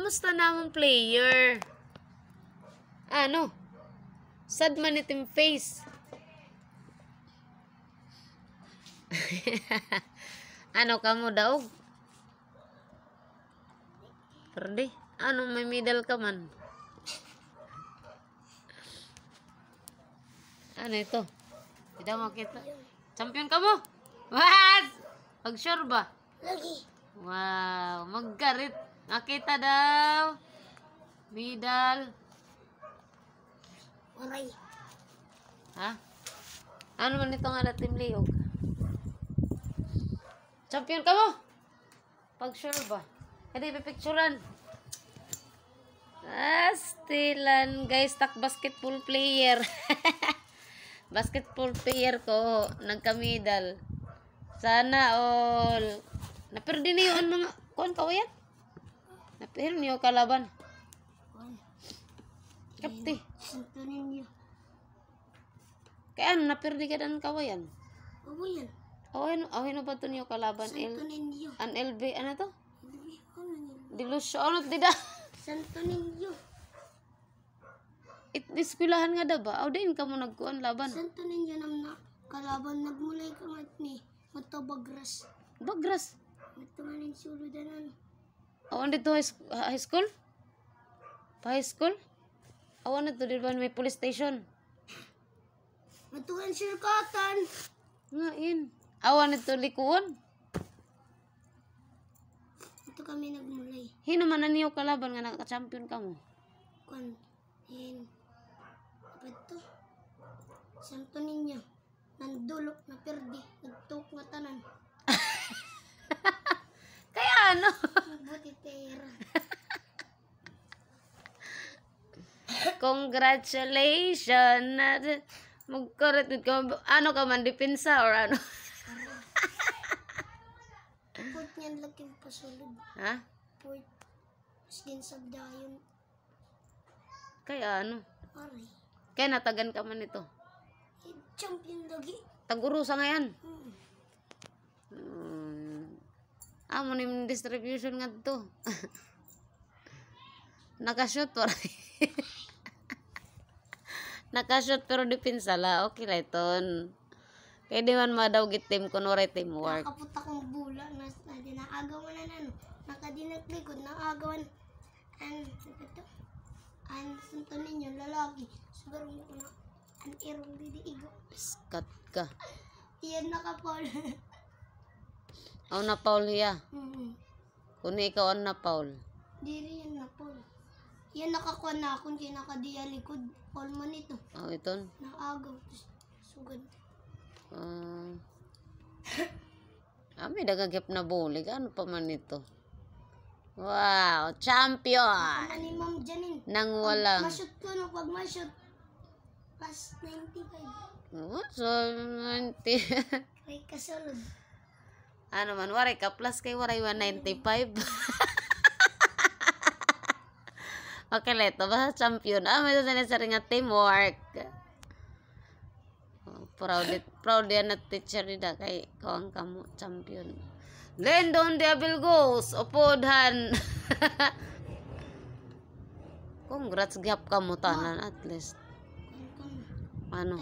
Kamusta namang player? Ano? Sad man itim face. Ano ka mo daw? Perde. Ano may medal ka man? Ano ito? Hindi daw makita. Champion ka mo? What? Pag-sure ba? Lagi. Wow. Magkarit. Nakita daw. Medal. Waray. Ha? Ano man ito nga na Team Leog? Champion ka mo? Pag-sure ba? Hindi, pipicturan. Stilan. Guys, tak basketball player. Basketball player ko. Nagka-medal. Sana all. Napirdi niyo ang mga... Kuhan ka yan? Napirdi niyo kalaban. Kapti. Santo ninyo. Kaya ano, napirdi ka dan kawayan? Oo yan. Awin ba ito niyo kalaban? Santo ninyo. An LB, ano to? Ano yun? Dilusyo, ano tida? Santo ninyo. Iskulahan nga da ba? Aw, din ka mo nagkuhan laban. Santo ninyo nam na kalaban nagmulay ka mat ni. Mato bagras. Bagras. Mato maning suludanan. Awan dito high school? Pa high school? Awan na to, di ba may police station? Matuan sirkatan. Nga in. Awan ito likuon. Ito kami nagmulay. Hino man na niyo kalaban nga nakaka-champion ka mo. Kon. Yan. Apa ito? Santo ninyo. Nandulok na perdi. Nagtuk nga tanan. Kaya ano? Mabuti tera. Congratulations. Magkarat ka. Ano ka man, depensa or ano? Put niyan laking pasulod. Ha? Put. Mas ginsabdayon. Kaya ano? Aray. Kaya natagan ka man ito. Champion lagi. Tagurusa ngayon. Amo ni distribution nga to. Nakashoot waray. Nakashoot pero depensa la. Okay la iton. Kaya di man madaw gitim kun waray teamwork. Nakaputa kong bula na dinaagawan na ano. Nakadinaglikod naagawan. Ito. Santo ninyo lalaki. Siguro mo na ang irong didiigo. Skat ka. Iyan nakapol. Aw na Paul hiya. Kung ikaw ang na Paul. Diri yan na Paul. Yan nakakuha na akong siya nakadiya likod. Paul man ito. Aw iton. Naagaw. Sugad. May dagagip na bulig. Ano pa man ito? Wow! Champion! Ano ni Ma'am Janine? Nang walang. Mashoot ko no. Pag mashoot. Plus 95. So, 90. Kay kasulod. Ano man, waray ka plus kay waray 195. Okay, leto ba? Champion. May doon sa rin nga teamwork. Proud yan na teacher nila kay kawang kamo champion. Lendon Devil Goes upodhan. Congrats gap ka mo tanan at least. Kan Ano?